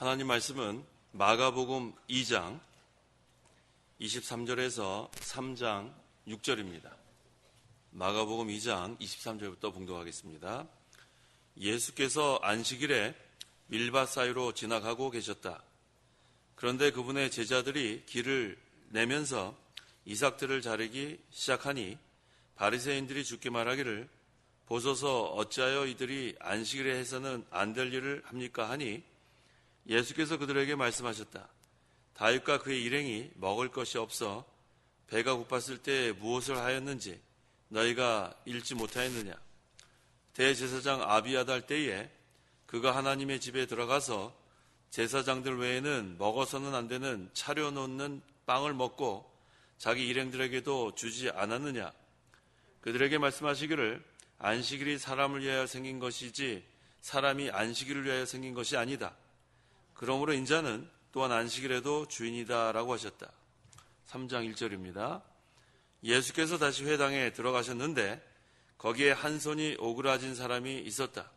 하나님 말씀은 마가복음 2장 23절에서 3장 6절입니다. 마가복음 2장 23절부터 봉독하겠습니다. 예수께서 안식일에 밀밭 사이로 지나가고 계셨다. 그런데 그분의 제자들이 길을 내면서 이삭들을 자르기 시작하니 바리새인들이 주께 말하기를 보소서 어찌하여 이들이 안식일에 해서는 안 될 일을 합니까 하니 예수께서 그들에게 말씀하셨다. 다윗과 그의 일행이 먹을 것이 없어 배가 고팠을 때 무엇을 하였는지 너희가 읽지 못하였느냐. 대제사장 아비아달 때에 그가 하나님의 집에 들어가서 제사장들 외에는 먹어서는 안 되는 차려놓는 빵을 먹고 자기 일행들에게도 주지 않았느냐. 그들에게 말씀하시기를 안식일이 사람을 위하여 생긴 것이지 사람이 안식일을 위하여 생긴 것이 아니다. 그러므로 인자는 또한 안식일에도 주인이다 라고 하셨다. 3장 1절입니다. 예수께서 다시 회당에 들어가셨는데 거기에 한 손이 오그라진 사람이 있었다.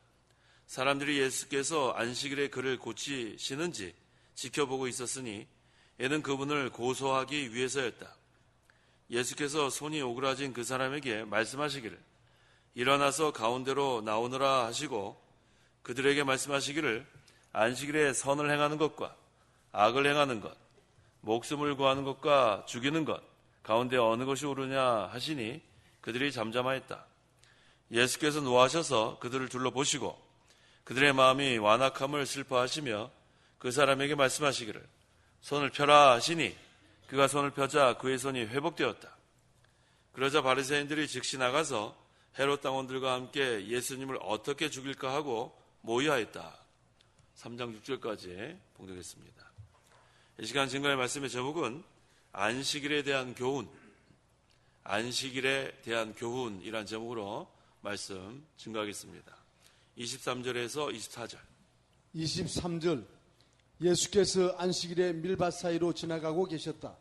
사람들이 예수께서 안식일에 그를 고치시는지 지켜보고 있었으니 이는 그분을 고소하기 위해서였다. 예수께서 손이 오그라진 그 사람에게 말씀하시기를 일어나서 가운데로 나오너라 하시고 그들에게 말씀하시기를 안식일에 선을 행하는 것과 악을 행하는 것, 목숨을 구하는 것과 죽이는 것 가운데 어느 것이 옳으냐 하시니 그들이 잠잠하였다. 예수께서 노하셔서 그들을 둘러보시고 그들의 마음이 완악함을 슬퍼하시며 그 사람에게 말씀하시기를 손을 펴라 하시니 그가 손을 펴자 그의 손이 회복되었다. 그러자 바리새인들이 즉시 나가서 헤롯 당원들과 함께 예수님을 어떻게 죽일까 하고 모의하였다. 3장 6절까지 봉독했습니다. 이 시간 증거의 말씀의 제목은 안식일에 대한 교훈, 안식일에 대한 교훈이란 제목으로 말씀 증거하겠습니다. 23절에서 24절. 23절. 예수께서 안식일에 밀밭 사이로 지나가고 계셨다.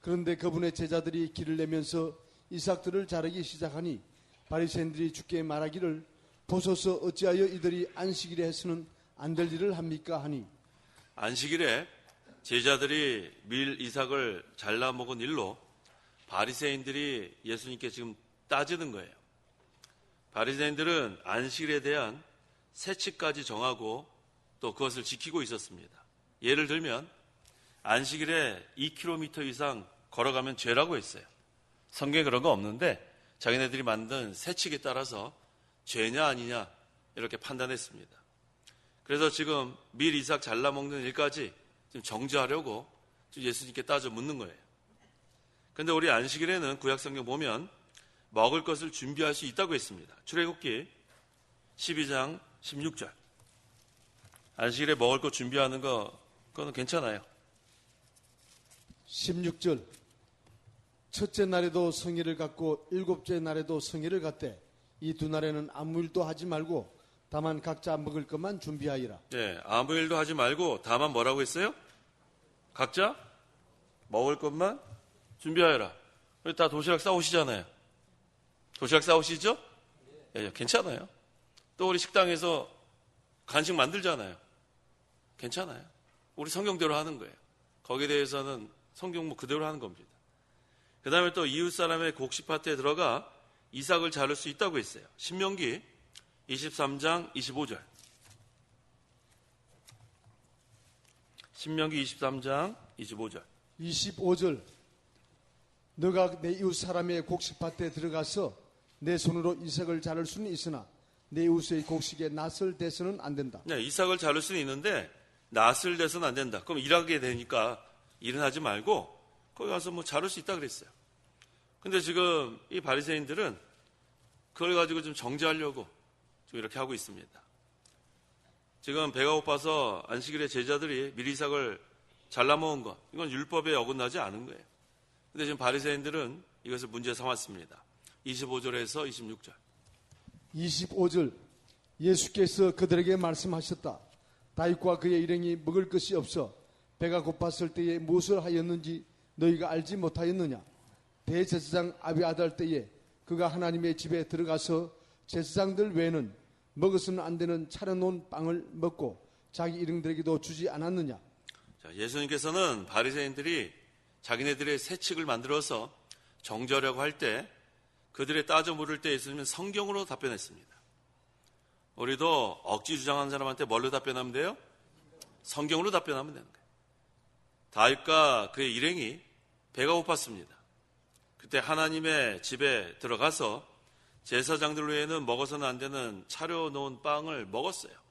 그런데 그분의 제자들이 길을 내면서 이삭들을 자르기 시작하니 바리새인들이 주께 말하기를 보소서 어찌하여 이들이 안식일에 해서는 안 될 일을 합니까 하니 안식일에 제자들이 밀 이삭을 잘라 먹은 일로 바리새인들이 예수님께 지금 따지는 거예요. 바리새인들은 안식일에 대한 세칙까지 정하고 또 그것을 지키고 있었습니다. 예를 들면 안식일에 2km 이상 걸어가면 죄라고 했어요. 성경에 그런 거 없는데 자기네들이 만든 세칙에 따라서 죄냐 아니냐 이렇게 판단했습니다. 그래서 지금 밀 이삭 잘라 먹는 일까지 지금 정지하려고 지금 예수님께 따져 묻는 거예요. 그런데 우리 안식일에는 구약 성경 보면 먹을 것을 준비할 수 있다고 했습니다. 출애굽기 12장 16절. 안식일에 먹을 것 준비하는 그거는 괜찮아요. 16절. 첫째 날에도 성일을 갖고 일곱째 날에도 성일을 갖되 이 두 날에는 아무 일도 하지 말고 다만 각자 먹을 것만 준비하리라. 네, 아무 일도 하지 말고 다만 뭐라고 했어요? 각자 먹을 것만 준비하여라. 다 도시락 싸오시잖아요. 도시락 싸오시죠? 예, 괜찮아요. 또 우리 식당에서 간식 만들잖아요. 괜찮아요. 우리 성경대로 하는 거예요. 거기에 대해서는 성경 그대로 하는 겁니다. 그 다음에 또 이웃 사람의 곡식밭에 들어가 이삭을 자를 수 있다고 했어요. 신명기 23장 25절. 신명기 23장 25절. 25절. 너가 내 이웃 사람의 곡식밭에 들어가서 내 손으로 이삭을 자를 수는 있으나 내 이웃의 곡식에 낫을 대서는 안 된다. 네, 이삭을 자를 수는 있는데 낫을 대서는 안 된다. 그럼 일하게 되니까 일은 하지 말고 거기 가서 뭐 자를 수 있다 그랬어요. 근데 지금 이 바리새인들은 그걸 가지고 좀 정지하려고 좀 이렇게 하고 있습니다. 지금 배가 고파서 안식일에 제자들이 밀이삭을 잘라 먹은 것, 이건 율법에 어긋나지 않은 거예요. 근데 지금 바리새인들은 이것을 문제 삼았습니다. 25절에서 26절. 25절. 예수께서 그들에게 말씀하셨다. 다윗과 그의 일행이 먹을 것이 없어 배가 고팠을 때에 무엇을 하였는지 너희가 알지 못하였느냐. 대제사장 아비아달 때에 그가 하나님의 집에 들어가서 제사장들 외에는 먹어서는 안 되는 차려놓은 빵을 먹고 자기 일행들에게도 주지 않았느냐? 자, 예수님께서는 바리새인들이 자기네들의 세칙을 만들어서 정죄하려고 할 때 그들의 따져 물을 때 예수님은 성경으로 답변했습니다. 우리도 억지 주장하는 사람한테 뭘로 답변하면 돼요? 성경으로 답변하면 되는 거예요. 다윗과 그의 일행이 배가 고팠습니다. 그때 하나님의 집에 들어가서 제사장들 외에는 먹어서는 안 되는 차려놓은 빵을 먹었어요.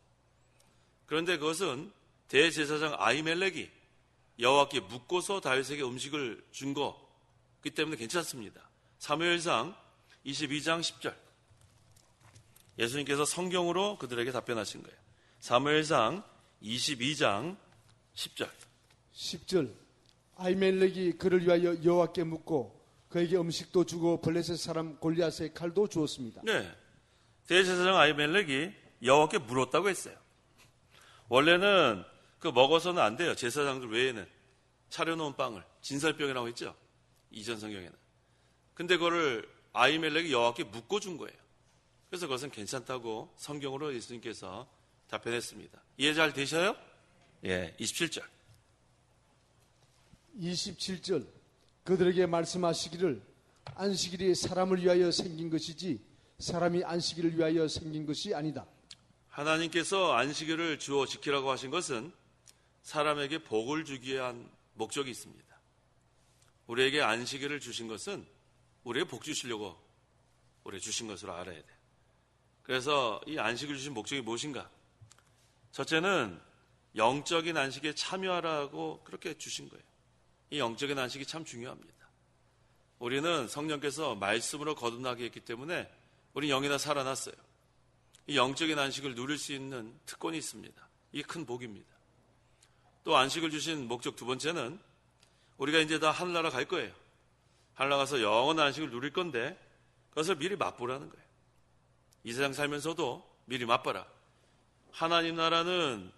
그런데 그것은 대제사장 아히멜렉이 여호와께 묻고서 다윗에게 음식을 준 거기 때문에 괜찮습니다. 사무엘상 22장 10절. 예수님께서 성경으로 그들에게 답변하신 거예요. 사무엘상 22장 10절. 10절. 아히멜렉이 그를 위하여 여호와께 묻고 그에게 음식도 주고 블레셋 사람 골리앗의 칼도 주었습니다. 네, 대제사장 아히멜렉이 여호와께 물었다고 했어요. 원래는 그 먹어서는 안 돼요. 제사장들 외에는 차려놓은 빵을 진설병이라고 했죠. 이전 성경에는. 근데 그거를 아히멜렉이 여호와께 묻고 준 거예요. 그래서 그것은 괜찮다고 성경으로 예수님께서 답변했습니다. 이해 잘 되셔요? 예, 27절. 27절. 그들에게 말씀하시기를 안식일이 사람을 위하여 생긴 것이지 사람이 안식일을 위하여 생긴 것이 아니다. 하나님께서 안식일을 주어 지키라고 하신 것은 사람에게 복을 주기 위한 목적이 있습니다. 우리에게 안식일을 주신 것은 우리에게 복 주시려고 우리에게 주신 것으로 알아야 돼요. 그래서 이 안식을 주신 목적이 무엇인가? 첫째는 영적인 안식에 참여하라고 그렇게 주신 거예요. 이 영적인 안식이 참 중요합니다. 우리는 성령께서 말씀으로 거듭나게 했기 때문에 우리 영이나 살아났어요. 이 영적인 안식을 누릴 수 있는 특권이 있습니다. 이게 큰 복입니다. 또 안식을 주신 목적 두 번째는 우리가 이제 다 하늘나라 갈 거예요. 하늘나라 가서 영원한 안식을 누릴 건데 그것을 미리 맛보라는 거예요. 이 세상 살면서도 미리 맛봐라. 하나님 나라는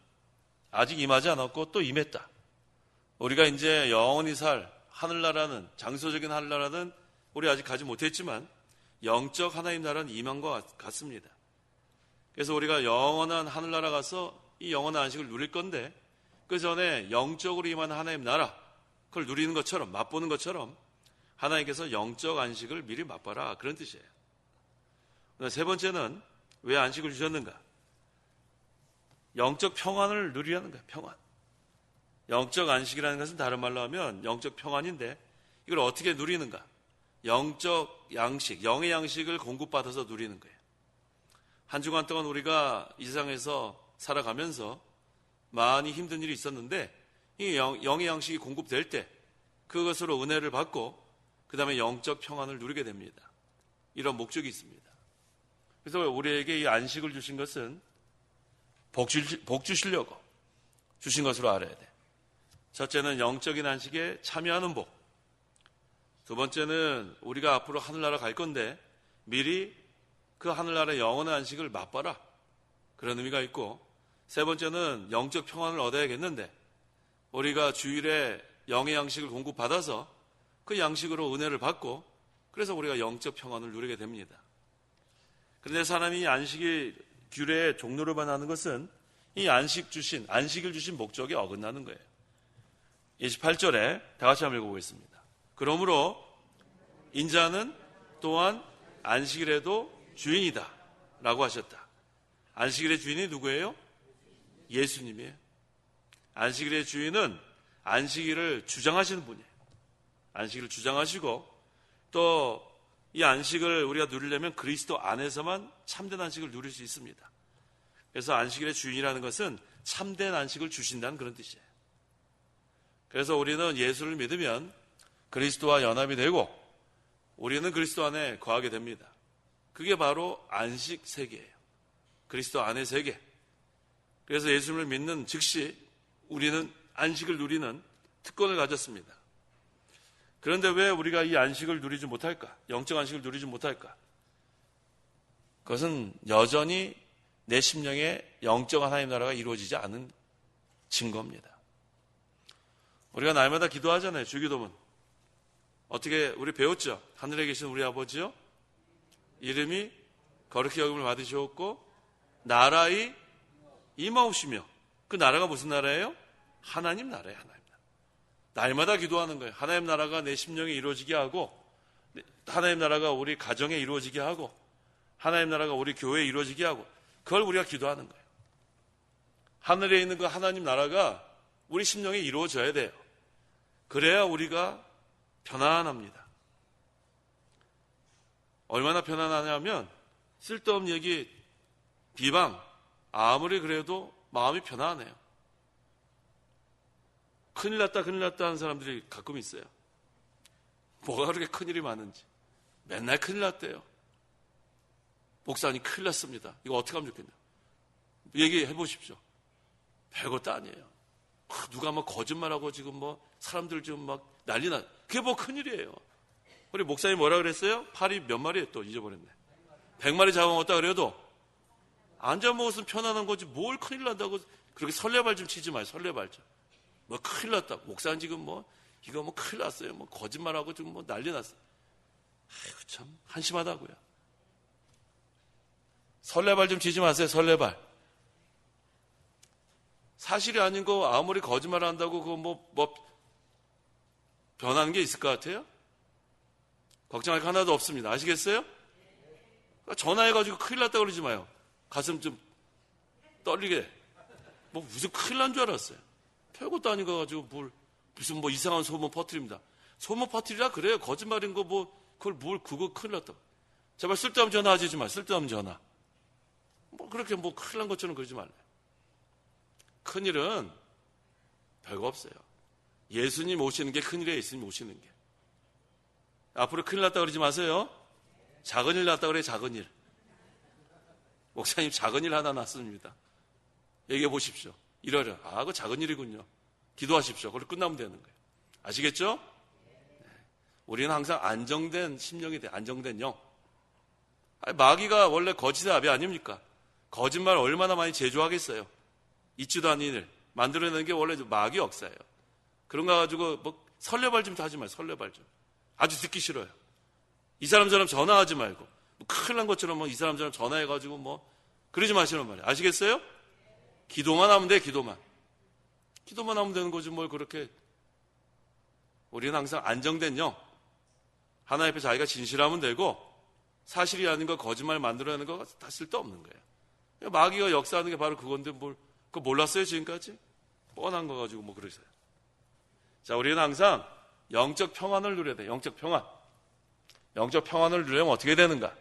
아직 임하지 않았고 또 임했다. 우리가 이제 영원히 살 하늘나라는, 장소적인 하늘나라는 우리 아직 가지 못했지만 영적 하나님 나라는 임한 것 같습니다. 그래서 우리가 영원한 하늘나라 가서 이 영원한 안식을 누릴 건데 그 전에 영적으로 임한 하나님 나라 그걸 누리는 것처럼, 맛보는 것처럼 하나님께서 영적 안식을 미리 맛봐라, 그런 뜻이에요. 세 번째는 왜 안식을 주셨는가? 영적 평안을 누리려는 거예요. 평안. 영적 안식이라는 것은 다른 말로 하면 영적 평안인데 이걸 어떻게 누리는가? 영적 양식, 영의 양식을 공급받아서 누리는 거예요. 한 주간 동안 우리가 이 세상에서 살아가면서 많이 힘든 일이 있었는데 이 영의 양식이 공급될 때 그것으로 은혜를 받고 그 다음에 영적 평안을 누리게 됩니다. 이런 목적이 있습니다. 그래서 우리에게 이 안식을 주신 것은 복 주시려고 주신 것으로 알아야 돼. 첫째는 영적인 안식에 참여하는 복. 두 번째는 우리가 앞으로 하늘나라 갈 건데 미리 그 하늘나라의 영원한 안식을 맛봐라, 그런 의미가 있고, 세 번째는 영적 평안을 얻어야겠는데 우리가 주일에 영의 양식을 공급받아서 그 양식으로 은혜를 받고 그래서 우리가 영적 평안을 누리게 됩니다. 그런데 사람이 안식일 규례의 종로를 반하는 것은 이 안식을 주신 목적에 어긋나는 거예요. 28절에 다 같이 한번 읽어보겠습니다. 그러므로 인자는 또한 안식일에도 주인이다 라고 하셨다. 안식일의 주인이 누구예요? 예수님이에요. 안식일의 주인은 안식일을 주장하시는 분이에요. 안식일을 주장하시고 또 이 안식을 우리가 누리려면 그리스도 안에서만 참된 안식을 누릴 수 있습니다. 그래서 안식일의 주인이라는 것은 참된 안식을 주신다는 그런 뜻이에요. 그래서 우리는 예수를 믿으면 그리스도와 연합이 되고 우리는 그리스도 안에 거하게 됩니다. 그게 바로 안식 세계예요. 그리스도 안의 세계. 그래서 예수님을 믿는 즉시 우리는 안식을 누리는 특권을 가졌습니다. 그런데 왜 우리가 이 안식을 누리지 못할까? 영적 안식을 누리지 못할까? 그것은 여전히 내 심령에 영적 하나님 나라가 이루어지지 않은 증거입니다. 우리가 날마다 기도하잖아요. 주기도문. 어떻게 우리 배웠죠? 하늘에 계신 우리 아버지요, 이름이 거룩히 여김을 받으시옵고 나라의 임하옵시며 그 나라가 무슨 나라예요? 하나님 나라예요. 하나님 나라. 날마다 기도하는 거예요. 하나님 나라가 내 심령에 이루어지게 하고, 하나님 나라가 우리 가정에 이루어지게 하고, 하나님 나라가 우리 교회에 이루어지게 하고, 그걸 우리가 기도하는 거예요. 하늘에 있는 그 하나님 나라가 우리 심령에 이루어져야 돼요. 그래야 우리가 편안합니다. 얼마나 편안하냐면 쓸데없는 얘기, 비방, 아무리 그래도 마음이 편안해요. 큰일 났다 하는 사람들이 가끔 있어요. 뭐가 그렇게 큰일이 많은지. 맨날 큰일 났대요. 목사님 큰일 났습니다. 이거 어떻게 하면 좋겠냐. 얘기해 보십시오. 별것도 아니에요. 누가 뭐 거짓말하고 지금 뭐 사람들 지금 막 난리 나. 그게 뭐 큰일이에요. 우리 목사님 뭐라 그랬어요? 파리 몇 마리에 또 잊어버렸네. 100마리 잡아먹었다 그래도 안 잡아먹었으면 편안한 거지 뭘 큰일 난다고 그렇게 설레발 좀 치지 마요. 설레발 좀. 뭐 큰일 났다. 목사님 지금 뭐 이거 뭐 큰일 났어요. 뭐 거짓말하고 지금 뭐 난리 났어요. 아이고 참 한심하다고요. 설레발 좀 치지 마세요. 설레발. 사실이 아닌 거 아무리 거짓말 한다고 그거 뭐 변하는 게 있을 것 같아요? 걱정할 거 하나도 없습니다. 아시겠어요? 전화해가지고 큰일 났다고 그러지 마요. 가슴 좀 떨리게. 뭐 무슨 큰일 난 줄 알았어요. 별것도 아닌 거 가지고 무슨 뭐 이상한 소문 퍼뜨립니다. 소문 퍼뜨리라 그래요. 거짓말인 거 그거 큰일 났다고. 제발 쓸데없는 전화하지 마. 쓸데없는 전화. 뭐 그렇게 뭐 큰일 난 것처럼 그러지 말래요. 큰일은 별거 없어요. 예수님 오시는 게 큰일이에요. 예수님 오시는 게. 앞으로 큰일 났다 그러지 마세요. 작은 일 났다 그래요. 작은 일. 목사님 작은 일 하나 났습니다. 얘기해 보십시오. 이러려. 그거 작은 일이군요. 기도하십시오. 그리고 끝나면 되는 거예요. 아시겠죠? 네. 우리는 항상 안정된 심령이 돼. 안정된 영. 마귀가 원래 거짓의 아비 아닙니까? 거짓말 얼마나 많이 제조하겠어요. 있지도 않은 일 만들어내는 게 원래 마귀 역사예요. 그런 거 가지고 뭐 설레발 좀 하지 마요. 설레발 좀. 아주 듣기 싫어요. 이 사람처럼 전화하지 말고 뭐 큰일 난 것처럼 뭐 이 사람처럼 전화해가지고 뭐 그러지 마시는 말이에요. 아시겠어요? 기도만 하면 돼. 기도만 하면 되는 거지 뭘 그렇게. 우리는 항상 안정된 영, 하나님 앞에 자기가 진실하면 되고 사실이 아닌 거 거짓말 만들어내는 거 다 쓸데없는 거예요. 마귀가 역사하는 게 바로 그건데 그거 몰랐어요 지금까지? 뻔한 거 가지고 뭐 그러세요. 자, 우리는 항상 영적 평안을 누려야 돼. 영적 평안. 영적 평안을 누리려면 어떻게 되는가?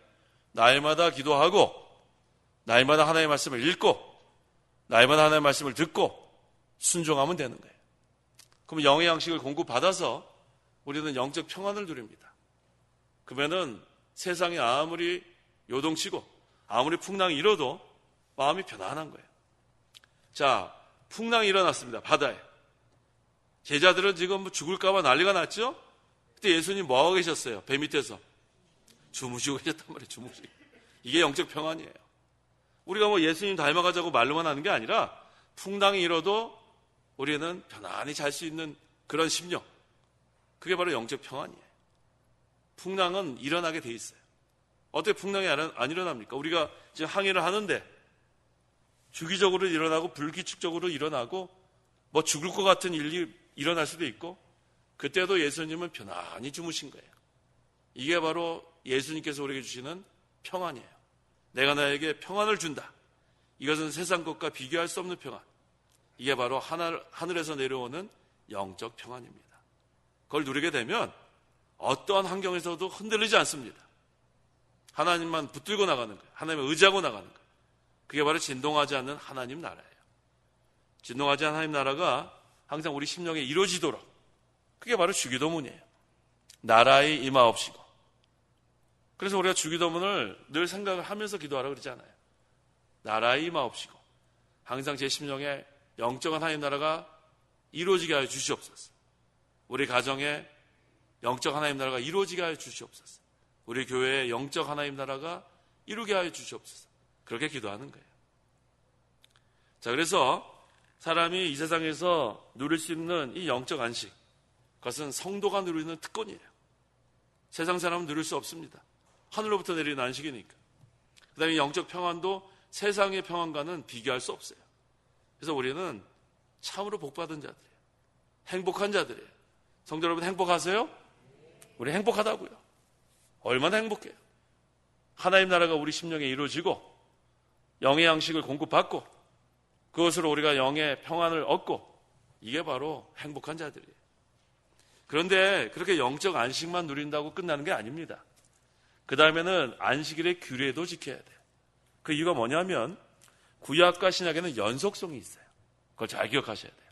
날마다 기도하고, 날마다 하나님의 말씀을 읽고, 날마다 하나님의 말씀을 듣고 순종하면 되는 거예요. 그럼 영의 양식을 공급받아서 우리는 영적 평안을 누립니다. 그러면은 세상이 아무리 요동치고 아무리 풍랑이 일어도 마음이 편안한 거예요. 자, 풍랑이 일어났습니다. 바다에. 제자들은 지금 뭐 죽을까봐 난리가 났죠? 그때 예수님 뭐하고 계셨어요? 배 밑에서. 주무시고 계셨단 말이에요. 주무시고. 이게 영적 평안이에요. 우리가 뭐 예수님 닮아가자고 말로만 하는 게 아니라 풍랑이 일어도 우리는 편안히 잘 수 있는 그런 심령. 그게 바로 영적 평안이에요. 풍랑은 일어나게 돼 있어요. 어떻게 풍랑이 안 일어납니까? 우리가 지금 항해를 하는데 주기적으로 일어나고 불규칙적으로 일어나고 뭐 죽을 것 같은 일이 일어날 수도 있고 그때도 예수님은 편안히 주무신 거예요. 이게 바로 예수님께서 우리에게 주시는 평안이에요. 내가 나에게 평안을 준다. 이것은 세상 것과 비교할 수 없는 평안. 이게 바로 하늘에서 내려오는 영적 평안입니다. 그걸 누리게 되면 어떠한 환경에서도 흔들리지 않습니다. 하나님만 붙들고 나가는 거예요. 하나님을 의지하고 나가는 거예요. 그게 바로 진동하지 않는 하나님 나라예요. 진동하지 않는 하나님 나라가 항상 우리 심령에 이루어지도록 그게 바로 주기도문이에요. 나라의 임하옵시고. 그래서 우리가 주기도문을 늘 생각을 하면서 기도하라고 그러잖아요. 나라의 임하옵시고 항상 제 심령에 영적인 하나님 나라가 이루어지게 하여 주시옵소서. 우리 가정에 영적 하나님 나라가 이루어지게 하여 주시옵소서. 우리 교회에 영적 하나님 나라가 이루게 하여 주시옵소서. 그렇게 기도하는 거예요. 자, 그래서 사람이 이 세상에서 누릴 수 있는 이 영적 안식, 그것은 성도가 누리는 특권이에요. 세상 사람은 누릴 수 없습니다. 하늘로부터 내리는 안식이니까. 그 다음에 영적 평안도 세상의 평안과는 비교할 수 없어요. 그래서 우리는 참으로 복받은 자들이에요. 행복한 자들이에요. 성도 여러분 행복하세요? 우리 행복하다고요. 얼마나 행복해요. 하나님 나라가 우리 심령에 이루어지고 영의 양식을 공급받고 그것으로 우리가 영의 평안을 얻고 이게 바로 행복한 자들이에요. 그런데 그렇게 영적 안식만 누린다고 끝나는 게 아닙니다. 그 다음에는 안식일의 규례도 지켜야 돼요. 그 이유가 뭐냐면 구약과 신약에는 연속성이 있어요. 그걸 잘 기억하셔야 돼요.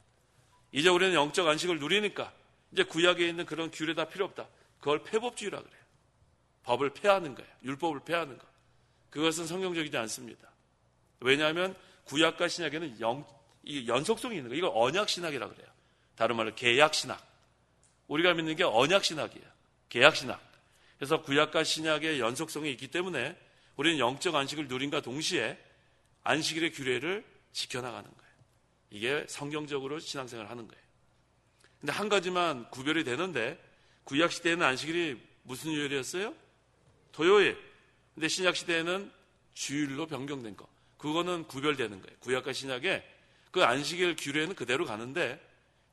이제 우리는 영적 안식을 누리니까 이제 구약에 있는 그런 규례 다 필요 없다. 그걸 폐법주의라 그래요. 법을 폐하는 거예요. 율법을 폐하는 거. 그것은 성경적이지 않습니다. 왜냐하면 구약과 신약에는 연속성이 있는 거예요. 이걸 언약신학이라 그래요. 다른 말로 계약신학. 우리가 믿는 게 언약신학이에요. 계약신학. 그래서 구약과 신약의 연속성이 있기 때문에 우리는 영적 안식을 누림과 동시에 안식일의 규례를 지켜나가는 거예요. 이게 성경적으로 신앙생활을 하는 거예요. 근데 한 가지만 구별이 되는데 구약 시대에는 안식일이 무슨 요일이었어요? 토요일. 근데 신약 시대에는 주일로 변경된 거. 그거는 구별되는 거예요. 구약과 신약에 그 안식일 규례는 그대로 가는데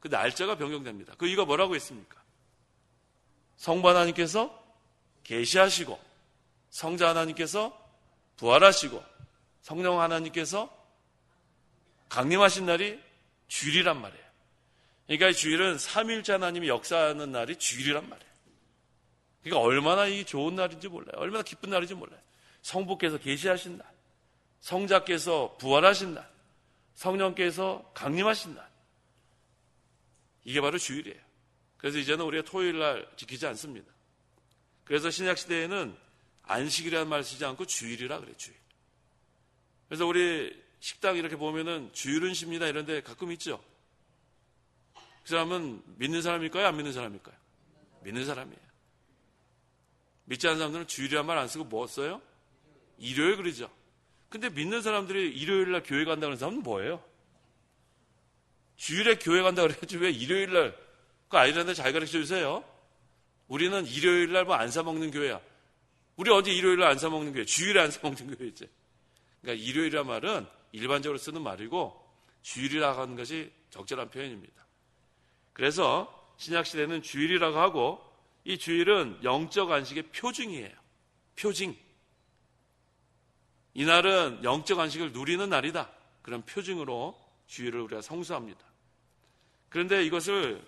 그 날짜가 변경됩니다. 그 이유가 뭐라고 했습니까? 성부 하나님께서 계시하시고 성자 하나님께서 부활하시고 성령 하나님께서 강림하신 날이 주일이란 말이에요. 그러니까 이 주일은 삼위일체 하나님이 역사하는 날이 주일이란 말이에요. 그러니까 얼마나 이 좋은 날인지 몰라요. 얼마나 기쁜 날인지 몰라요. 성부께서 계시하신 날, 성자께서 부활하신 날, 성령께서 강림하신 날. 이게 바로 주일이에요. 그래서 이제는 우리가 토요일 날 지키지 않습니다. 그래서 신약 시대에는 안식이라는 말을 쓰지 않고 주일이라 그래요. 주일. 그래서 우리 식당 이렇게 보면은 주일은 쉽니다 이런 데 가끔 있죠. 그 사람은 믿는 사람일까요? 안 믿는 사람일까요? 믿는 사람이에요. 믿지 않는 사람들은 주일이란 말 안 쓰고 뭐 써요? 일요일 그러죠. 근데 믿는 사람들이 일요일 날 교회 간다는 사람은 뭐예요? 주일에 교회 간다 그래야지 왜 일요일 날 그 아이들한테 잘 가르쳐 주세요. 우리는 일요일 날 뭐 안 사 먹는 교회야. 우리 어제 일요일 날 안 사 먹는 교회, 주일에 안 사 먹는 교회지. 그러니까 일요일이란 말은 일반적으로 쓰는 말이고 주일이라고 하는 것이 적절한 표현입니다. 그래서 신약 시대는 주일이라고 하고 이 주일은 영적 안식의 표징이에요. 표징. 이날은 영적 안식을 누리는 날이다. 그런 표징으로 주일을 우리가 성수합니다. 그런데 이것을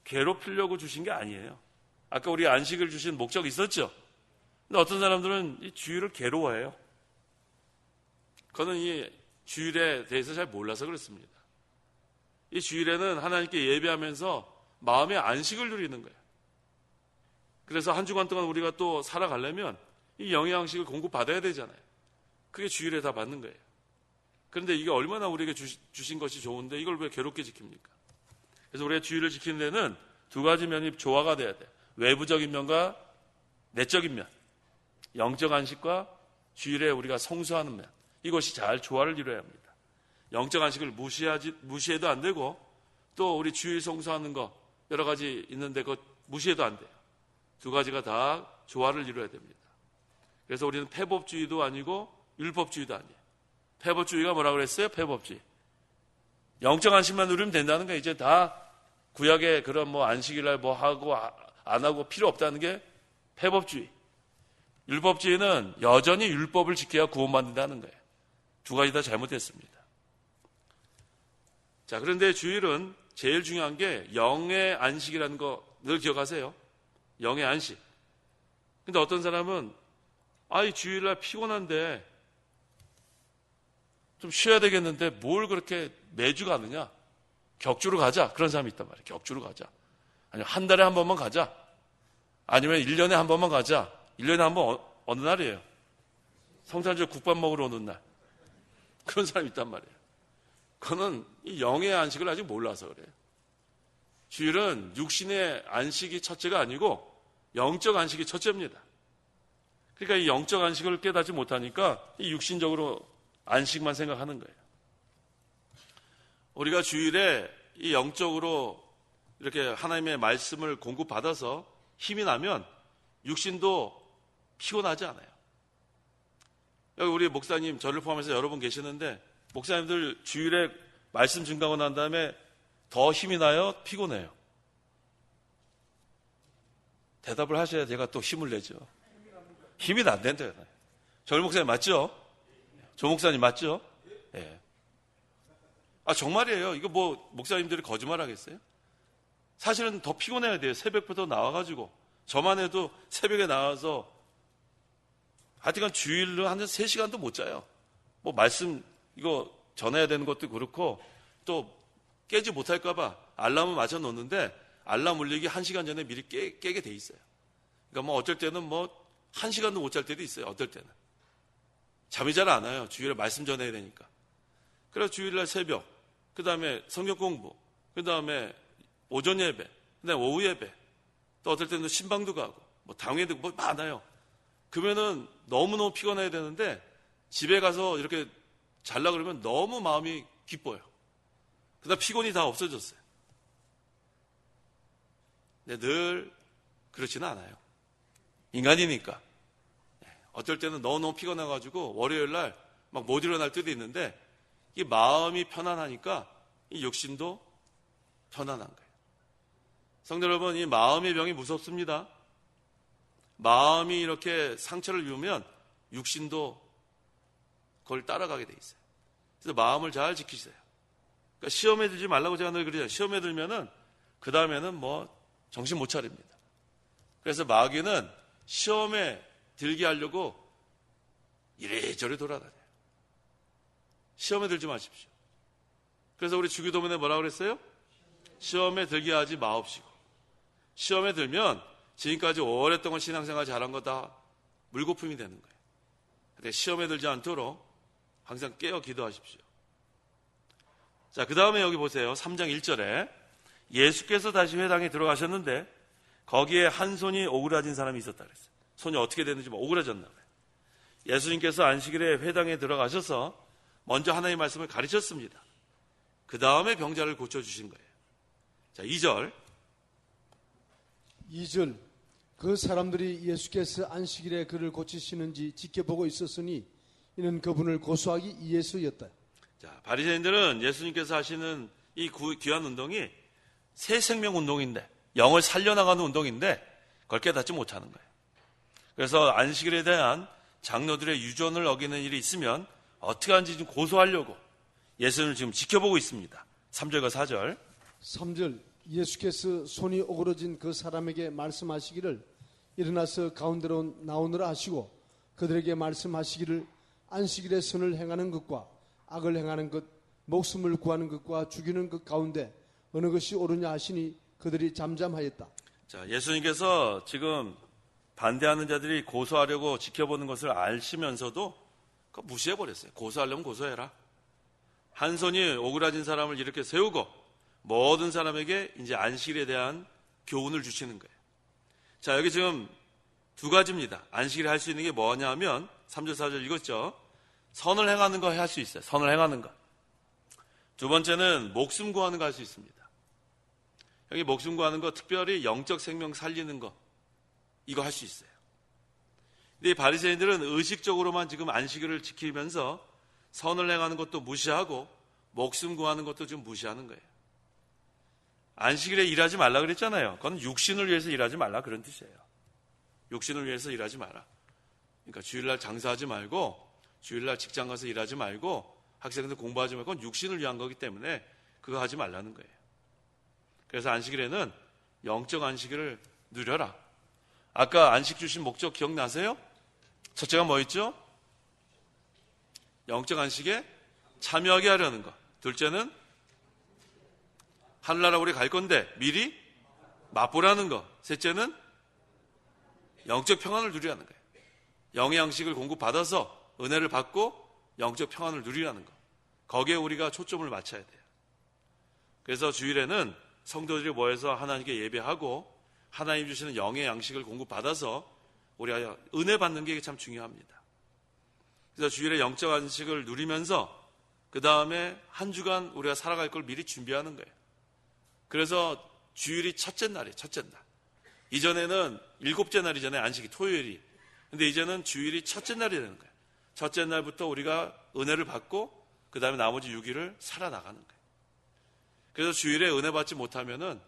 괴롭히려고 주신 게 아니에요. 아까 우리 안식을 주신 목적이 있었죠. 근데 어떤 사람들은 이 주일을 괴로워해요. 그거는 이 주일에 대해서 잘 몰라서 그렇습니다. 이 주일에는 하나님께 예배하면서 마음의 안식을 누리는 거예요. 그래서 한 주간 동안 우리가 또 살아가려면 이 영양식을 공급받아야 되잖아요. 그게 주일에 다 받는 거예요. 그런데 이게 얼마나 우리에게 주신 것이 좋은데 이걸 왜 괴롭게 지킵니까? 그래서 우리가 주일을 지키는 데는 두 가지 면이 조화가 돼야 돼요. 외부적인 면과 내적인 면. 영적 안식과 주일에 우리가 성수하는 면. 이것이 잘 조화를 이루어야 합니다. 영적 안식을 무시해도 안 되고 또 우리 주일 성수하는 거 여러 가지 있는데 그거 무시해도 안 돼요. 두 가지가 다 조화를 이루어야 됩니다. 그래서 우리는 폐법주의도 아니고 율법주의도 아니에요. 폐법주의가 뭐라고 그랬어요? 폐법주의. 영적 안식만 누리면 된다는 거 이제 다 구약의 그런 뭐 안식일날 뭐 하고 안 하고 필요 없다는 게 폐법주의. 율법주의는 여전히 율법을 지켜야 구원받는다는 거예요. 두 가지 다 잘못됐습니다. 자, 그런데 주일은 제일 중요한 게 영의 안식이라는 거 늘 기억하세요. 영의 안식. 근데 어떤 사람은 이 주일날 피곤한데 좀 쉬어야 되겠는데 뭘 그렇게 매주 가느냐? 격주로 가자. 그런 사람이 있단 말이에요. 격주로 가자. 아니면 한 달에 한 번만 가자. 아니면 1년에 한 번만 가자. 1년에 한 번 어느 날이에요? 성탄절 국밥 먹으러 오는 날. 그런 사람이 있단 말이에요. 그거는 이 영의 안식을 아직 몰라서 그래요. 주일은 육신의 안식이 첫째가 아니고 영적 안식이 첫째입니다. 그러니까 이 영적 안식을 깨닫지 못하니까 이 육신적으로 안식만 생각하는 거예요. 우리가 주일에 이 영적으로 이렇게 하나님의 말씀을 공급받아서 힘이 나면 육신도 피곤하지 않아요. 여기 우리 목사님, 저를 포함해서 여러 분 계시는데 목사님들 주일에 말씀 증가하고 난 다음에 더 힘이 나요? 피곤해요? 대답을 하셔야 제가 또 힘을 내죠. 힘이 안 된다요. 정 목사님 맞죠? 조 목사님 맞죠? 예. 정말이에요. 이거 뭐 목사님들이 거짓말 하겠어요? 사실은 더 피곤해야 돼요. 새벽부터 나와가지고. 저만 해도 새벽에 나와서 하여튼간 주일로 한 3시간도 못 자요. 뭐 말씀 이거 전해야 되는 것도 그렇고 또 깨지 못할까봐 알람을 맞춰 놓는데 알람 울리기 1시간 전에 미리 깨게 돼 있어요. 그러니까 뭐 어쩔 때는 뭐 1시간도 못 잘 때도 있어요. 어떨 때는. 잠이 잘 안 와요. 주일에 말씀 전해야 되니까. 그래서 주일날 새벽, 그 다음에 성경 공부, 그 다음에 오전 예배, 그 다음에 오후 예배, 또 어떨 때는 신방도 가고, 뭐 당회도 뭐 많아요. 그러면은 너무너무 피곤해야 되는데 집에 가서 이렇게 잘라 그러면 너무 마음이 기뻐요. 그다음 피곤이 다 없어졌어요. 근데 늘 그렇지는 않아요. 인간이니까. 어떨 때는 너무너무 피곤해가지고 월요일 날 막 못 일어날 때도 있는데 이 마음이 편안하니까 이 육신도 편안한 거예요. 성도 여러분, 이 마음의 병이 무섭습니다. 마음이 이렇게 상처를 입으면 육신도 그걸 따라가게 돼 있어요. 그래서 마음을 잘 지키세요. 그러니까 시험에 들지 말라고 제가 늘 그러잖아요. 시험에 들면은 그 다음에는 뭐 정신 못 차립니다. 그래서 마귀는 시험에 들게 하려고 이래저래 돌아다녀요. 시험에 들지 마십시오. 그래서 우리 주기도문에 뭐라고 그랬어요? 시험에 들게 하지 마옵시고. 시험에 들면 지금까지 오랫동안 신앙생활 잘한 거 다 물거품이 되는 거예요. 근데 시험에 들지 않도록 항상 깨어 기도하십시오. 자, 그 다음에 여기 보세요. 3장 1절에 예수께서 다시 회당에 들어가셨는데 거기에 한 손이 오그라진 사람이 있었다 그랬어요. 손이 어떻게 됐는지 뭐 오그라졌나 봐요. 예수님께서 안식일에 회당에 들어가셔서 먼저 하나님의 말씀을 가르쳤습니다. 그 다음에 병자를 고쳐주신 거예요. 자, 2절. 그 사람들이 예수께서 안식일에 그를 고치시는지 지켜보고 있었으니 이는 그분을 고소하기 위해서였다. 자, 바리새인들은 예수님께서 하시는 이 귀한 운동이 새 생명 운동인데, 영을 살려나가는 운동인데 그걸 깨닫지 못하는 거예요. 그래서 안식일에 대한 장로들의 유전을 어기는 일이 있으면 어떻게 하는지 좀 고소하려고 예수님을 지금 지켜보고 있습니다. 3절과 4절. 3절. 예수께서 손이 오그러진 그 사람에게 말씀하시기를 일어나서 가운데로 나오느라 하시고 그들에게 말씀하시기를 안식일에 선을 행하는 것과 악을 행하는 것, 목숨을 구하는 것과 죽이는 것 가운데 어느 것이 옳으냐 하시니 그들이 잠잠하였다. 자, 예수님께서 지금 반대하는 자들이 고소하려고 지켜보는 것을 아시면서도 그거 무시해버렸어요. 고소하려면 고소해라. 한 손이 오그라진 사람을 이렇게 세우고 모든 사람에게 이제 안식일에 대한 교훈을 주시는 거예요. 자, 여기 지금 두 가지입니다. 안식일에 할 수 있는 게 뭐냐 하면 3절 4절 읽었죠. 선을 행하는 거 할 수 있어요. 선을 행하는 거. 두 번째는 목숨 구하는 거 할 수 있습니다. 여기 목숨 구하는 거 특별히 영적 생명 살리는 거 이거 할 수 있어요. 근데 이 바리새인들은 의식적으로만 지금 안식일을 지키면서 선을 행하는 것도 무시하고 목숨 구하는 것도 좀 무시하는 거예요. 안식일에 일하지 말라 그랬잖아요. 그건 육신을 위해서 일하지 말라 그런 뜻이에요. 육신을 위해서 일하지 마라. 그러니까 주일날 장사하지 말고 주일날 직장 가서 일하지 말고 학생들 공부하지 말고 그건 육신을 위한 거기 때문에 그거 하지 말라는 거예요. 그래서 안식일에는 영적 안식일을 누려라. 아까 안식 주신 목적 기억나세요? 첫째가 뭐였죠? 영적 안식에 참여하게 하려는 것. 둘째는 하늘나라 우리 갈 건데 미리 맛보라는 것. 셋째는 영적 평안을 누리라는 거예요. 영의 양식을 공급받아서 은혜를 받고 영적 평안을 누리라는 것. 거기에 우리가 초점을 맞춰야 돼요. 그래서 주일에는 성도들이 모여서 하나님께 예배하고 하나님 주시는 영의 양식을 공급받아서 우리가 은혜 받는 게 참 중요합니다. 그래서 주일에 영적 안식을 누리면서 그 다음에 한 주간 우리가 살아갈 걸 미리 준비하는 거예요. 그래서 주일이 첫째 날이에요. 첫째 날. 이전에는 7째 날이잖아요. 안식이 토요일이. 근데 이제는 주일이 첫째 날이 되는 거예요. 첫째 날부터 우리가 은혜를 받고 그 다음에 나머지 6일을 살아나가는 거예요. 그래서 주일에 은혜 받지 못하면은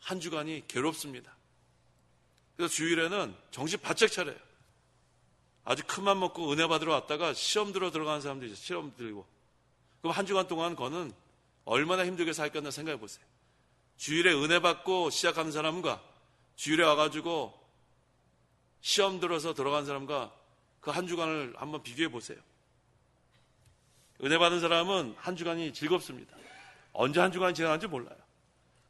한 주간이 괴롭습니다. 그래서 주일에는 정신 바짝 차려요. 아주 큰맘 먹고 은혜 받으러 왔다가 시험 들어가는 사람들이 있어요. 시험 들고. 그럼 한 주간 동안 그거는 얼마나 힘들게 살 건가 생각해 보세요. 주일에 은혜 받고 시작하는 사람과 주일에 와가지고 시험 들어서 들어간 사람과 그 한 주간을 한번 비교해 보세요. 은혜 받은 사람은 한 주간이 즐겁습니다. 언제 한 주간이 지나간지 몰라요.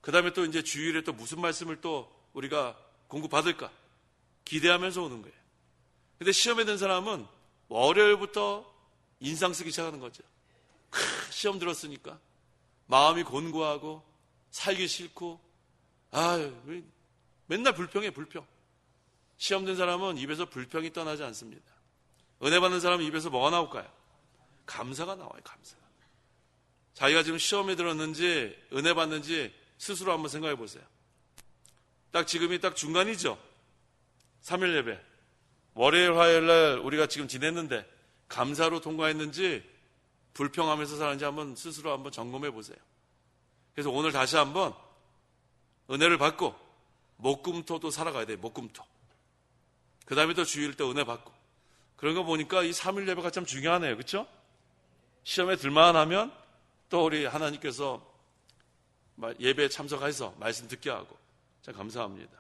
그 다음에 또 이제 주일에 또 무슨 말씀을 또 우리가 공부받을까 기대하면서 오는 거예요. 근데 시험에 든 사람은 월요일부터 인상 쓰기 시작하는 거죠. 시험 들었으니까 마음이 곤고하고 살기 싫고 맨날 불평해. 불평. 시험 든 사람은 입에서 불평이 떠나지 않습니다. 은혜 받는 사람은 입에서 뭐가 나올까요? 감사가 나와요. 감사가. 자기가 지금 시험에 들었는지 은혜 받는지 스스로 한번 생각해 보세요. 딱 지금이 딱 중간이죠. 3일 예배. 월요일 화요일 날 우리가 지금 지냈는데 감사로 통과했는지 불평하면서 사는지 한번 스스로 한번 점검해 보세요. 그래서 오늘 다시 한번 은혜를 받고 목금토도 살아가야 돼요. 목금토. 그 다음에 또 주일 때 은혜 받고. 그런 거 보니까 이 3일 예배가 참 중요하네요. 그렇죠? 시험에 들만 하면 또 우리 하나님께서 예배에 참석해서 말씀 듣게 하고 참 감사합니다.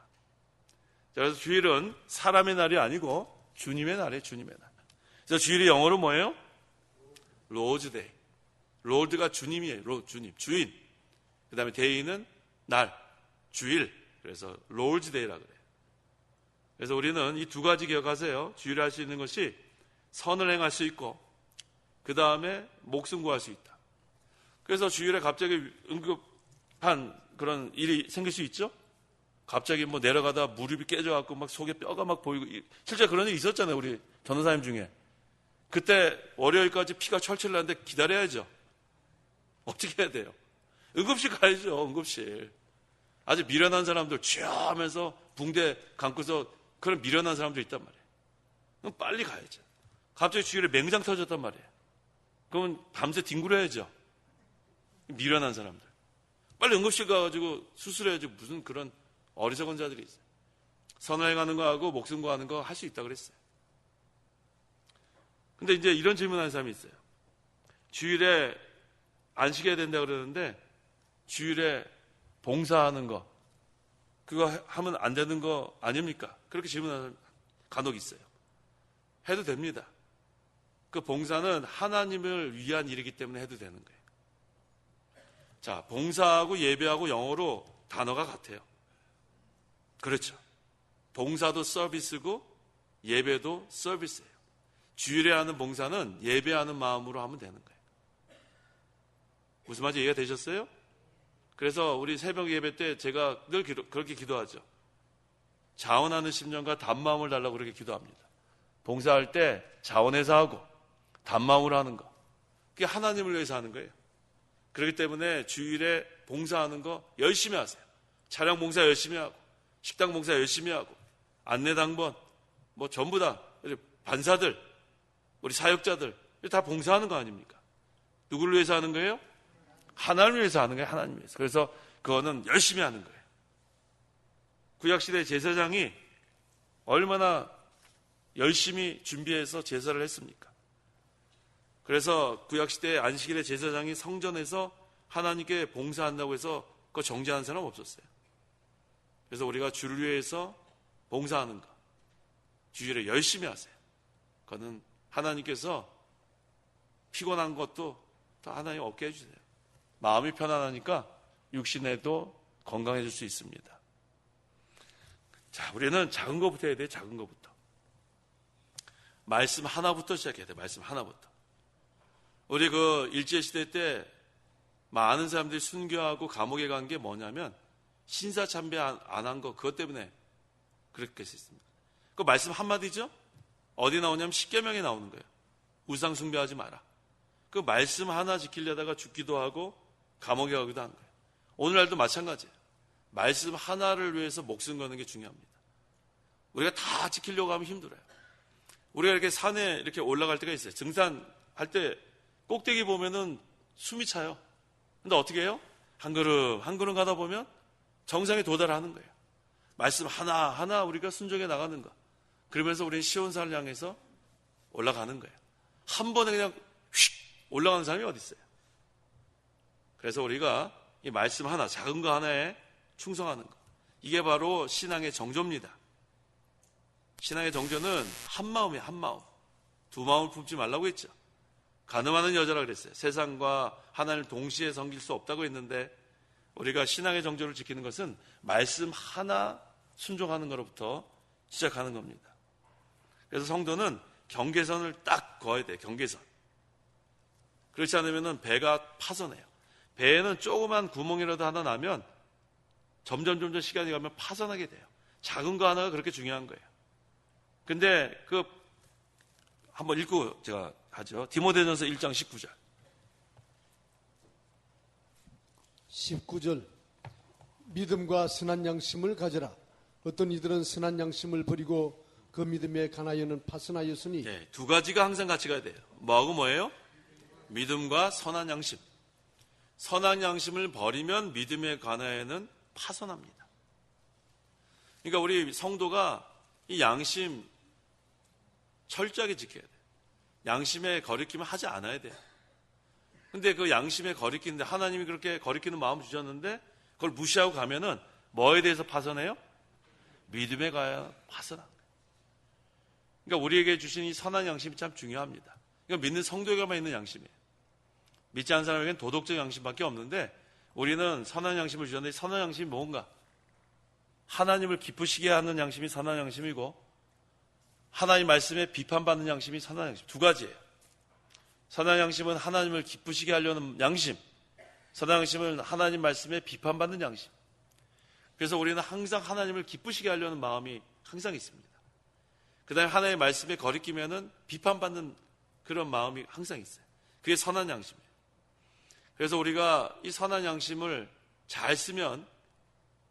그래서 주일은 사람의 날이 아니고 주님의 날이에요. 주님의 날. 그래서 주일이 영어로 뭐예요? 로즈데이. 롤드가 주님이에요. 주님, 주인. 그 다음에 데이는 날, 주일. 그래서 롤즈데이라 그래요. 그래서 우리는 이 두 가지 기억하세요. 주일에 할 수 있는 것이 선을 행할 수 있고 그 다음에 목숨 구할 수 있다. 그래서 주일에 갑자기 응급한 그런 일이 생길 수 있죠. 갑자기 뭐 내려가다 무릎이 깨져갖고 막 속에 뼈가 막 보이고 실제 그런 일이 있었잖아요. 우리 전도사님 중에. 그때 월요일까지 피가 철철 나는데 기다려야죠. 어떻게 해야 돼요? 응급실 가야죠. 응급실. 아주 미련한 사람들 쥐어 하면서 붕대 감고서 그런 미련한 사람들 있단 말이에요. 그럼 빨리 가야죠. 갑자기 주일에 맹장 터졌단 말이에요. 그러면 밤새 뒹굴어야죠. 미련한 사람들. 빨리 응급실 가가지고 수술해야지. 무슨 그런 어리석은 자들이 있어요. 선을 행하는 거하고 목숨 구하는 거 할 수 있다고 그랬어요. 근데 이제 이런 질문하는 사람이 있어요. 주일에 안식해야 된다고 그러는데 주일에 봉사하는 거 그거 하면 안 되는 거 아닙니까? 그렇게 질문하는 사람 간혹 있어요. 해도 됩니다. 그 봉사는 하나님을 위한 일이기 때문에 해도 되는 거예요. 자, 봉사하고 예배하고 영어로 단어가 같아요. 그렇죠. 봉사도 서비스고 예배도 서비스예요. 주일에 하는 봉사는 예배하는 마음으로 하면 되는 거예요. 무슨 말인지 이해가 되셨어요? 그래서 우리 새벽 예배 때 제가 늘 그렇게 기도하죠. 자원하는 심령과 단마음을 달라고 그렇게 기도합니다. 봉사할 때 자원해서 하고 단마음으로 하는 거. 그게 하나님을 위해서 하는 거예요. 그렇기 때문에 주일에 봉사하는 거 열심히 하세요. 차량 봉사 열심히 하고 식당 봉사 열심히 하고 안내당번 뭐 전부 다 반사들 우리 사역자들 다 봉사하는 거 아닙니까? 누구를 위해서 하는 거예요? 하나님을 위해서 하는 거예요. 하나님을 위해서. 그래서 그거는 열심히 하는 거예요. 구약시대 제사장이 얼마나 열심히 준비해서 제사를 했습니까? 그래서 구약시대 안식일에 제사장이 성전에서 하나님께 봉사한다고 해서 그거 정죄하는 사람 없었어요. 그래서 우리가 주를 위해서 봉사하는 거 주일에 열심히 하세요. 그거는 하나님께서 피곤한 것도 다 하나님 없게 해주세요. 마음이 편안하니까 육신에도 건강해질 수 있습니다. 자, 우리는 작은 것부터 해야 돼요. 작은 것부터. 말씀 하나부터 시작해야 돼요. 말씀 하나부터. 우리 그 일제시대 때 많은 사람들이 순교하고 감옥에 간 게 뭐냐면 신사참배 안 한 거 그것 때문에 그렇게 했습니다. 그 말씀 한마디죠? 어디 나오냐면 십계명에 나오는 거예요. 우상 숭배하지 마라. 그 말씀 하나 지키려다가 죽기도 하고 감옥에 가기도 한 거예요. 오늘날도 마찬가지예요. 말씀 하나를 위해서 목숨 거는 게 중요합니다. 우리가 다 지키려고 하면 힘들어요. 우리가 이렇게 산에 이렇게 올라갈 때가 있어요. 등산할 때 꼭대기 보면은 숨이 차요. 근데 어떻게 해요? 한 걸음 가다 보면 정상에 도달하는 거예요. 말씀 하나하나 우리가 순종해 나가는 거. 그러면서 우리는 시온산을 향해서 올라가는 거예요. 한 번에 그냥 휙 올라가는 사람이 어디 있어요? 그래서 우리가 이 말씀 하나, 작은 거 하나에 충성하는 거. 이게 바로 신앙의 정조입니다. 신앙의 정조는 한 마음이에요, 한 마음. 두 마음을 품지 말라고 했죠. 가늠하는 여자라 그랬어요. 세상과 하나님을 동시에 섬길 수 없다고 했는데 우리가 신앙의 정조를 지키는 것은 말씀 하나 순종하는 것부터 시작하는 겁니다. 그래서 성도는 경계선을 딱 그어야 돼요. 경계선. 그렇지 않으면 배가 파선해요. 배에는 조그만 구멍이라도 하나 나면 점점 시간이 가면 파선하게 돼요. 작은 거 하나가 그렇게 중요한 거예요. 근데 한번 읽고 제가 하죠. 디모데전서 1장 19절. 19절. 믿음과 선한 양심을 가져라. 어떤 이들은 선한 양심을 버리고 그 믿음에 관하여는 파선하였으니. 네, 두 가지가 항상 같이 가야 돼요. 뭐하고 뭐예요? 믿음과 선한 양심. 선한 양심을 버리면 믿음에 관하여는 파선합니다. 그러니까 우리 성도가 이 양심 철저하게 지켜야 돼요. 양심에 거리낌을 하지 않아야 돼요. 근데 그 양심에 거리끼는데 하나님이 그렇게 거리끼는 마음 주셨는데 그걸 무시하고 가면은 뭐에 대해서 파선해요? 믿음에 가야 파선합니다. 그러니까 우리에게 주신 이 선한 양심이 참 중요합니다. 그러니까 믿는 성도에게만 있는 양심이에요. 믿지 않는 사람에게는 도덕적 양심밖에 없는데 우리는 선한 양심을 주셨는데 선한 양심이 뭔가? 하나님을 기쁘시게 하는 양심이 선한 양심이고 하나님 말씀에 비판받는 양심이 선한 양심. 두 가지예요. 선한 양심은 하나님을 기쁘시게 하려는 양심. 선한 양심은 하나님 말씀에 비판받는 양심. 그래서 우리는 항상 하나님을 기쁘시게 하려는 마음이 항상 있습니다. 그 다음에 하나님의 말씀에 거리끼면은 비판받는 그런 마음이 항상 있어요. 그게 선한 양심이에요. 그래서 우리가 이 선한 양심을 잘 쓰면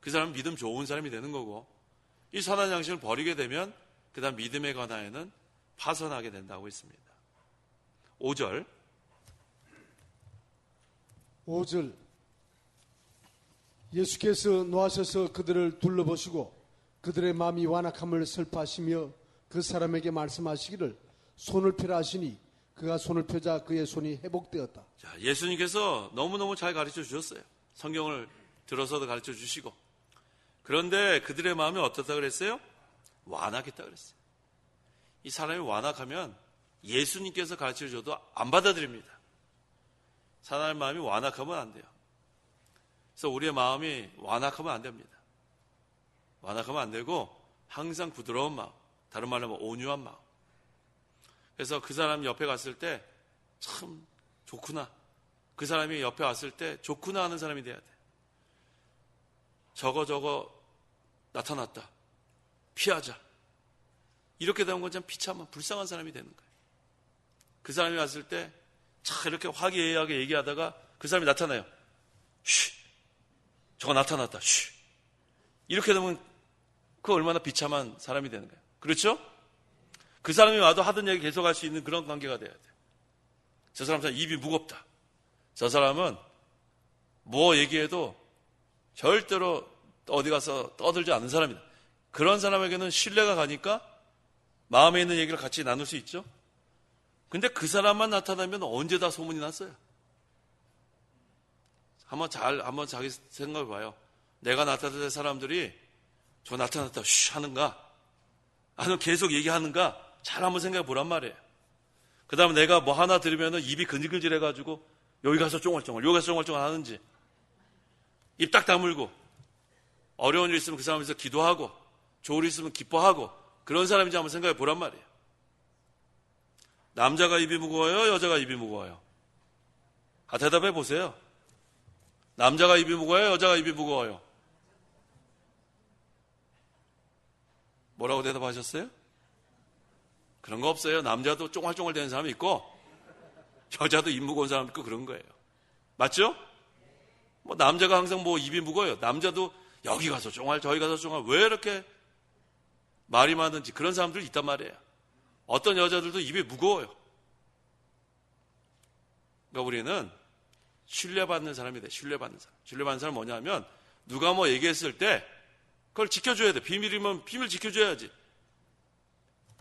그 사람은 믿음 좋은 사람이 되는 거고 이 선한 양심을 버리게 되면 그 다음 믿음에 관하여는 파선하게 된다고 했습니다. 5절. 5절. 예수께서 노하셔서 그들을 둘러보시고 그들의 마음이 완악함을 설파하시며 그 사람에게 말씀하시기를 손을 펴라 하시니 그가 손을 펴자 그의 손이 회복되었다. 자, 예수님께서 너무너무 잘 가르쳐 주셨어요. 성경을 들어서도 가르쳐 주시고. 그런데 그들의 마음이 어떻다 그랬어요? 완악했다 그랬어요. 이 사람이 완악하면 예수님께서 가르쳐 줘도 안 받아들입니다. 사람의 마음이 완악하면 안 돼요. 그래서 우리의 마음이 완악하면 안 됩니다. 완악하면 안 되고 항상 부드러운 마음, 다른 말로 하면 온유한 마음. 그래서 그 사람 옆에 갔을 때 참 좋구나. 그 사람이 옆에 왔을 때 좋구나 하는 사람이 돼야 돼. 저거 나타났다. 피하자. 이렇게 되면 참 비참한 불쌍한 사람이 되는 거예요. 그 사람이 왔을 때 참 이렇게 화기애애하게 얘기하다가 그 사람이 나타나요. 쉬. 저거 나타났다. 쉬. 이렇게 되면 그 얼마나 비참한 사람이 되는 거예요. 그렇죠? 그 사람이 와도 하던 얘기 계속 할 수 있는 그런 관계가 돼야 돼요. 저 사람 입이 무겁다. 저 사람은 뭐 얘기해도 절대로 어디 가서 떠들지 않는 사람이다. 그런 사람에게는 신뢰가 가니까 마음에 있는 얘기를 같이 나눌 수 있죠. 근데 그 사람만 나타나면 언제 다 소문이 났어요. 한번 자기 생각해 봐요. 내가 나타날 때 사람들이 저 나타났다 쉬 하는가? 아니면 계속 얘기하는가? 잘 한번 생각해 보란 말이에요. 그 다음에 내가 뭐 하나 들으면 입이 근질근질 해가지고 여기 가서 쫑알쫑알 여기 가서 쫑알쫑알 하는지 입 딱 다물고 어려운 일 있으면 그 사람에서 기도하고 좋은 일 있으면 기뻐하고 그런 사람인지 한번 생각해 보란 말이에요. 남자가 입이 무거워요? 여자가 입이 무거워요? 대답해 보세요. 남자가 입이 무거워요? 여자가 입이 무거워요? 뭐라고 대답하셨어요? 그런 거 없어요. 남자도 쫑알쫑알 되는 사람이 있고 여자도 입 무거운 사람이 있고 그런 거예요. 맞죠? 뭐 남자가 항상 뭐 입이 무거워요. 남자도 여기 가서 쫑알 저기 가서 쫑알 왜 이렇게 말이 많은지 그런 사람들이 있단 말이에요. 어떤 여자들도 입이 무거워요. 그러니까 우리는 신뢰받는 사람이 돼. 신뢰받는 사람. 신뢰받는 사람은 뭐냐면 누가 뭐 얘기했을 때 그걸 지켜줘야 돼. 비밀이면 비밀 지켜줘야지.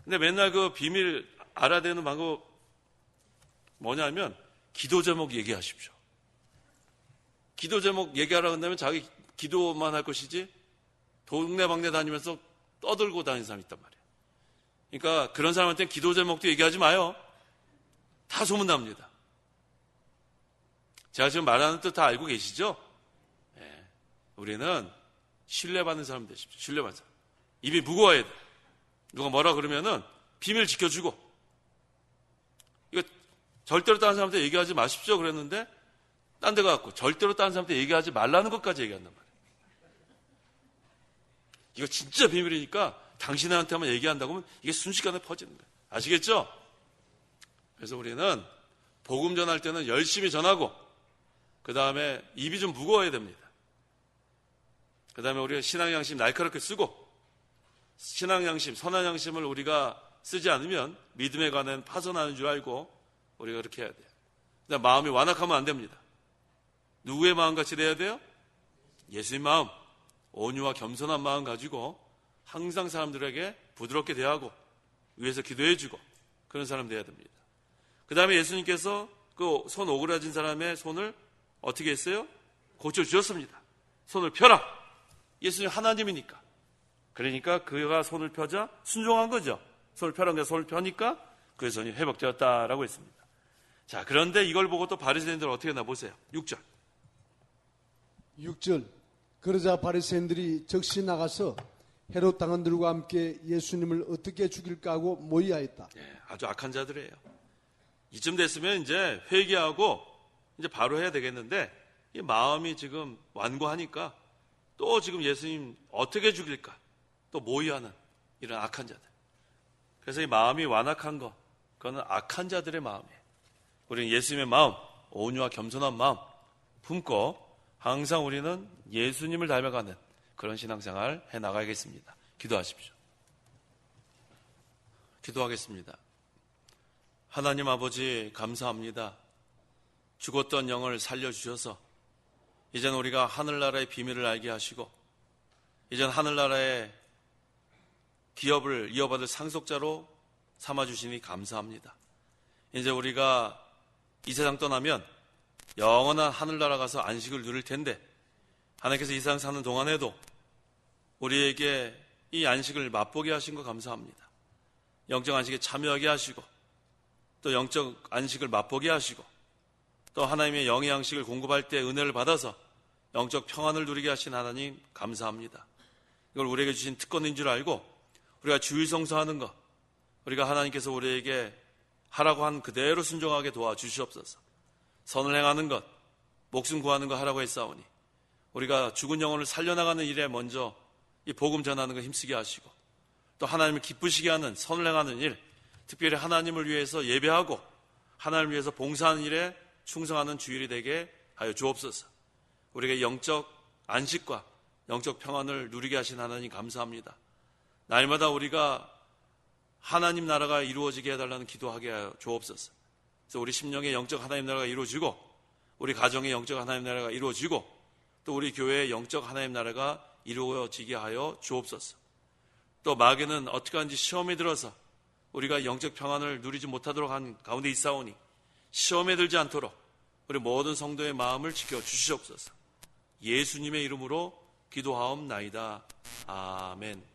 근데 맨날 그 비밀 알아내는 방법 뭐냐면 기도 제목 얘기하십시오. 기도 제목 얘기하라고 한다면 자기 기도만 할 것이지 동네방네 다니면서 떠들고 다니는 사람이 있단 말이에요. 그러니까 그런 사람한테는 기도 제목도 얘기하지 마요. 다 소문납니다. 제가 지금 말하는 뜻 다 알고 계시죠? 네. 우리는 신뢰받는 사람 되십시오. 신뢰받는 사람. 입이 무거워야 돼. 누가 뭐라 그러면은 비밀 지켜주고. 이거 절대로 다른 사람한테 얘기하지 마십시오 그랬는데 딴 데 가갖고 절대로 다른 사람한테 얘기하지 말라는 것까지 얘기한단 말이에요. 이거 진짜 비밀이니까 당신한테만 얘기한다고 하면 이게 순식간에 퍼지는 거예요. 아시겠죠? 그래서 우리는 복음 전할 때는 열심히 전하고 그 다음에 입이 좀 무거워야 됩니다. 그 다음에 우리가 신앙양심 날카롭게 쓰고 신앙양심, 선한 양심을 우리가 쓰지 않으면 믿음에 관한 파손하는 줄 알고 우리가 그렇게 해야 돼요. 그 다음에 마음이 완악하면 안 됩니다. 누구의 마음같이 돼야 돼요? 예수님 마음, 온유와 겸손한 마음 가지고 항상 사람들에게 부드럽게 대하고 위에서 기도해주고 그런 사람 돼야 됩니다. 그 다음에 예수님께서 그 손 오그라진 사람의 손을 어떻게 했어요? 고쳐주셨습니다. 손을 펴라. 예수님 하나님이니까. 그러니까 그가 손을 펴자 순종한 거죠. 손을 펴라는 게 손을 펴니까 그의 손이 회복되었다라고 했습니다. 자, 그런데 이걸 보고 또 바리새인들은 어떻게 했나 보세요. 6절. 6절. 그러자 바리새인들이 적시 나가서 헤롯 당원들과 함께 예수님을 어떻게 죽일까 하고 모의하였다. 네, 아주 악한 자들이에요. 이쯤 됐으면 이제 회개하고 이제 바로 해야 되겠는데 이 마음이 지금 완고하니까 또 지금 예수님 어떻게 죽일까 또 모의하는 이런 악한 자들. 그래서 이 마음이 완악한 거 그거는 악한 자들의 마음이에요. 우리는 예수님의 마음, 온유와 겸손한 마음 품고 항상 우리는 예수님을 닮아가는 그런 신앙생활 해나가야겠습니다. 기도하십시오. 기도하겠습니다. 하나님 아버지 감사합니다. 죽었던 영을 살려주셔서 이제는 우리가 하늘나라의 비밀을 알게 하시고 이제는 하늘나라의 기업을 이어받을 상속자로 삼아주시니 감사합니다. 이제 우리가 이 세상 떠나면 영원한 하늘나라 가서 안식을 누릴 텐데 하나님께서 이 세상 사는 동안에도 우리에게 이 안식을 맛보게 하신 거 감사합니다. 영적 안식에 참여하게 하시고 또 영적 안식을 맛보게 하시고 또 하나님의 영의 양식을 공급할 때 은혜를 받아서 영적 평안을 누리게 하신 하나님 감사합니다. 이걸 우리에게 주신 특권인 줄 알고 우리가 주일성수하는 것 우리가 하나님께서 우리에게 하라고 한 그대로 순종하게 도와주시옵소서. 선을 행하는 것 목숨 구하는 것 하라고 했사오니 우리가 죽은 영혼을 살려나가는 일에 먼저 이 복음 전하는 것 힘쓰게 하시고 또 하나님을 기쁘시게 하는 선을 행하는 일 특별히 하나님을 위해서 예배하고 하나님을 위해서 봉사하는 일에 충성하는 주일이 되게 하여 주옵소서. 우리에게 영적 안식과 영적 평안을 누리게 하신 하나님 감사합니다. 날마다 우리가 하나님 나라가 이루어지게 해달라는 기도하게 하여 주옵소서. 그래서 우리 심령의 영적 하나님 나라가 이루어지고 우리 가정의 영적 하나님 나라가 이루어지고 또 우리 교회의 영적 하나님 나라가 이루어지게 하여 주옵소서. 또 마귀는 어떻게 하는지 시험에 들어서 우리가 영적 평안을 누리지 못하도록 한 가운데 있사오니 시험에 들지 않도록 우리 모든 성도의 마음을 지켜주시옵소서. 예수님의 이름으로 기도하옵나이다. 아멘.